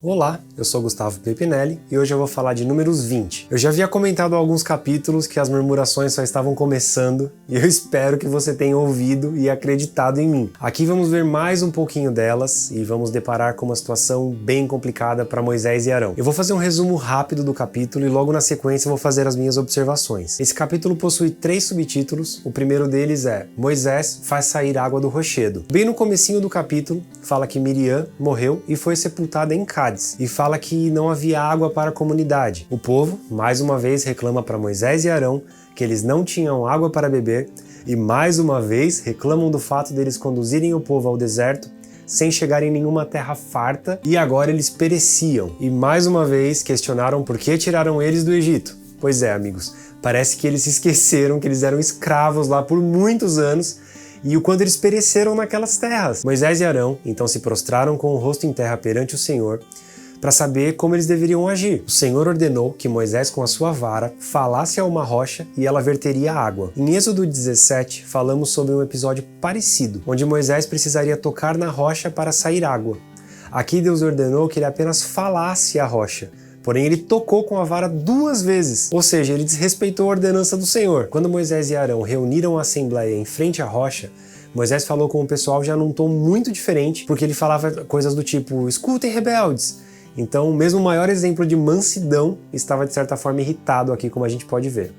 Olá, eu sou Gustavo Pepinelli e hoje eu vou falar de Números 20. Eu já havia comentado há alguns capítulos que as murmurações só estavam começando e eu espero que você tenha ouvido e acreditado em mim. Aqui vamos ver mais um pouquinho delas e vamos deparar com uma situação bem complicada para Moisés e Arão. Eu vou fazer um resumo rápido do capítulo e logo na sequência eu vou fazer as minhas observações. Esse capítulo possui 3 subtítulos, o primeiro deles é Moisés faz sair água do rochedo. Bem no comecinho do capítulo, fala que Miriam morreu e foi sepultada em Cádiz. E fala que não havia água para a comunidade. O povo, mais uma vez, reclama para Moisés e Arão que eles não tinham água para beber e, mais uma vez, reclamam do fato deles conduzirem o povo ao deserto sem chegar em nenhuma terra farta e agora eles pereciam. E, mais uma vez, questionaram por que tiraram eles do Egito. Pois é, amigos, parece que eles se esqueceram que eles eram escravos lá por muitos anos e o quanto eles pereceram naquelas terras. Moisés e Arão então se prostraram com o rosto em terra perante o Senhor para saber como eles deveriam agir. O Senhor ordenou que Moisés com a sua vara falasse a uma rocha e ela verteria água. Em Êxodo 17 falamos sobre um episódio parecido, onde Moisés precisaria tocar na rocha para sair água. Aqui Deus ordenou que ele apenas falasse a rocha. Porém, ele tocou com a vara 2 vezes, ou seja, ele desrespeitou a ordenança do Senhor. Quando Moisés e Arão reuniram a assembleia em frente à rocha, Moisés falou com o pessoal já num tom muito diferente, porque ele falava coisas do tipo, escutem rebeldes. Então, mesmo o maior exemplo de mansidão estava de certa forma irritado aqui, como a gente pode ver.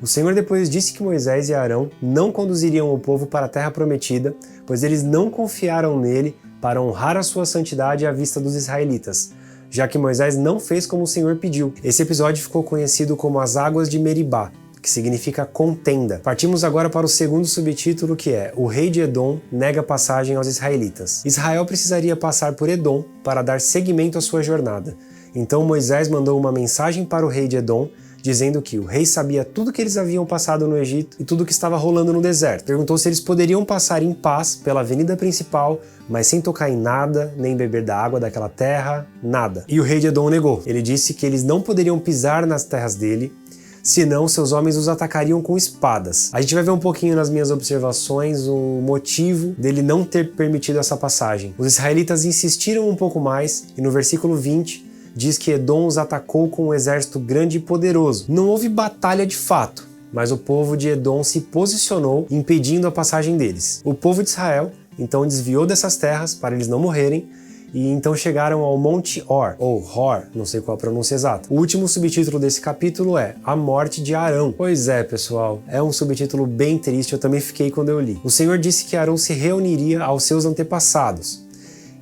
O Senhor depois disse que Moisés e Arão não conduziriam o povo para a terra prometida, pois eles não confiaram nele para honrar a sua santidade à vista dos israelitas, já que Moisés não fez como o Senhor pediu. Esse episódio ficou conhecido como as Águas de Meribá, que significa contenda. Partimos agora para o segundo subtítulo, que é O rei de Edom nega passagem aos israelitas. Israel precisaria passar por Edom para dar seguimento à sua jornada. Então Moisés mandou uma mensagem para o rei de Edom, dizendo que o rei sabia tudo que eles haviam passado no Egito e tudo que estava rolando no deserto. Perguntou se eles poderiam passar em paz pela avenida principal, mas sem tocar em nada, nem beber da água daquela terra, nada. E o rei de Edom negou. Ele disse que eles não poderiam pisar nas terras dele, senão seus homens os atacariam com espadas. A gente vai ver um pouquinho nas minhas observações o motivo dele não ter permitido essa passagem. Os israelitas insistiram um pouco mais e no versículo 20 diz que Edom os atacou com um exército grande e poderoso. Não houve batalha de fato, mas o povo de Edom se posicionou impedindo a passagem deles. O povo de Israel então desviou dessas terras para eles não morrerem e então chegaram ao Monte Hor, ou Hor, não sei qual a pronúncia exata. O último subtítulo desse capítulo é A Morte de Arão. Pois é, pessoal, é um subtítulo bem triste, eu também fiquei quando eu li. O Senhor disse que Arão se reuniria aos seus antepassados.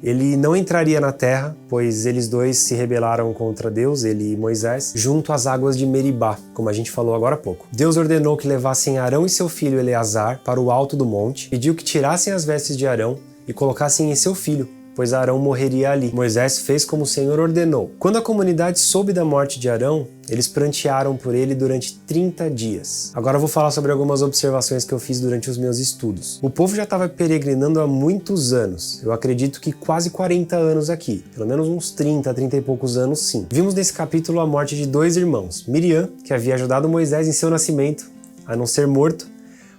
Ele não entraria na terra, pois eles dois se rebelaram contra Deus, ele e Moisés, junto às águas de Meribá, como a gente falou agora há pouco. Deus ordenou que levassem Arão e seu filho Eleazar para o alto do monte, pediu que tirassem as vestes de Arão e colocassem em seu filho, pois Arão morreria ali. Moisés fez como o Senhor ordenou. Quando a comunidade soube da morte de Arão, eles prantearam por ele durante 30 dias. Agora eu vou falar sobre algumas observações que eu fiz durante os meus estudos. O povo já estava peregrinando há muitos anos. Eu acredito que quase 40 anos aqui. Pelo menos uns 30 e poucos anos, sim. Vimos nesse capítulo a morte de 2 irmãos. Miriam, que havia ajudado Moisés em seu nascimento, a não ser morto,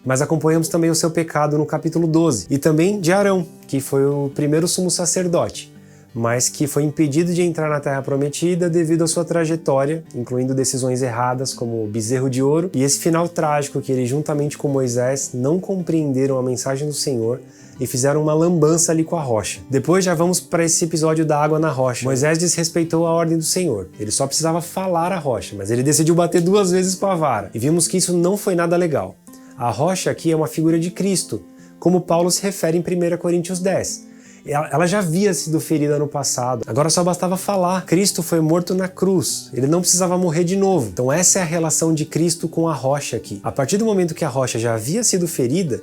mas acompanhamos também o seu pecado no capítulo 12. E também de Arão, que foi o primeiro sumo sacerdote, mas que foi impedido de entrar na Terra Prometida devido à sua trajetória, incluindo decisões erradas como o bezerro de ouro e esse final trágico que ele, juntamente com Moisés, não compreenderam a mensagem do Senhor e fizeram uma lambança ali com a rocha. Depois já vamos para esse episódio da água na rocha. Moisés desrespeitou a ordem do Senhor. Ele só precisava falar a rocha, mas ele decidiu bater 2 vezes com a vara. E vimos que isso não foi nada legal. A rocha aqui é uma figura de Cristo, como Paulo se refere em 1 Coríntios 10. Ela já havia sido ferida no passado, agora só bastava falar. Cristo foi morto na cruz, ele não precisava morrer de novo. Então essa é a relação de Cristo com a rocha aqui. A partir do momento que a rocha já havia sido ferida,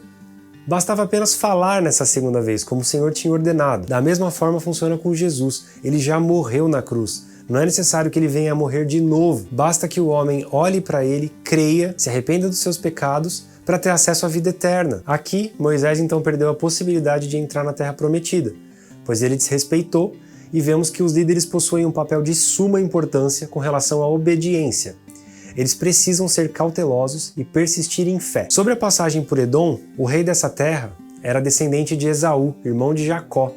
bastava apenas falar nessa segunda vez, como o Senhor tinha ordenado. Da mesma forma funciona com Jesus, ele já morreu na cruz. Não é necessário que ele venha a morrer de novo, basta que o homem olhe para ele, creia, se arrependa dos seus pecados, para ter acesso à vida eterna. Aqui, Moisés então perdeu a possibilidade de entrar na Terra Prometida, pois ele desrespeitou e vemos que os líderes possuem um papel de suma importância com relação à obediência. Eles precisam ser cautelosos e persistir em fé. Sobre a passagem por Edom, o rei dessa terra era descendente de Esaú, irmão de Jacó.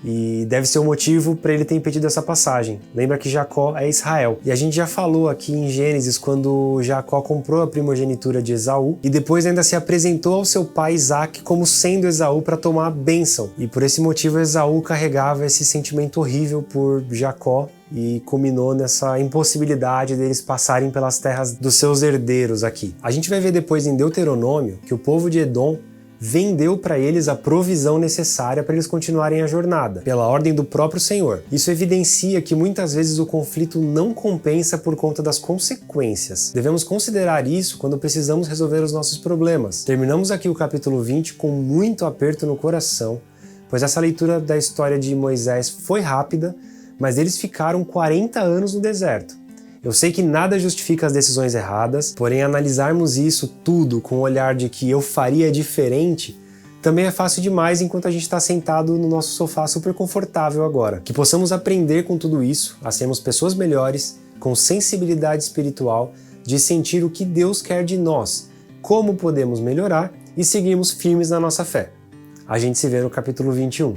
E deve ser o motivo para ele ter impedido essa passagem. Lembra que Jacó é Israel. E a gente já falou aqui em Gênesis quando Jacó comprou a primogenitura de Esaú e depois ainda se apresentou ao seu pai Isaac como sendo Esaú para tomar a bênção. E por esse motivo Esaú carregava esse sentimento horrível por Jacó e culminou nessa impossibilidade deles passarem pelas terras dos seus herdeiros aqui. A gente vai ver depois em Deuteronômio que o povo de Edom vendeu para eles a provisão necessária para eles continuarem a jornada, pela ordem do próprio Senhor. Isso evidencia que muitas vezes o conflito não compensa por conta das consequências. Devemos considerar isso quando precisamos resolver os nossos problemas. Terminamos aqui o capítulo 20 com muito aperto no coração, pois essa leitura da história de Moisés foi rápida, mas eles ficaram 40 anos no deserto. Eu sei que nada justifica as decisões erradas, porém analisarmos isso tudo com o olhar de que eu faria diferente também é fácil demais enquanto a gente está sentado no nosso sofá super confortável agora. Que possamos aprender com tudo isso, a sermos pessoas melhores, com sensibilidade espiritual, de sentir o que Deus quer de nós, como podemos melhorar e seguirmos firmes na nossa fé. A gente se vê no capítulo 21.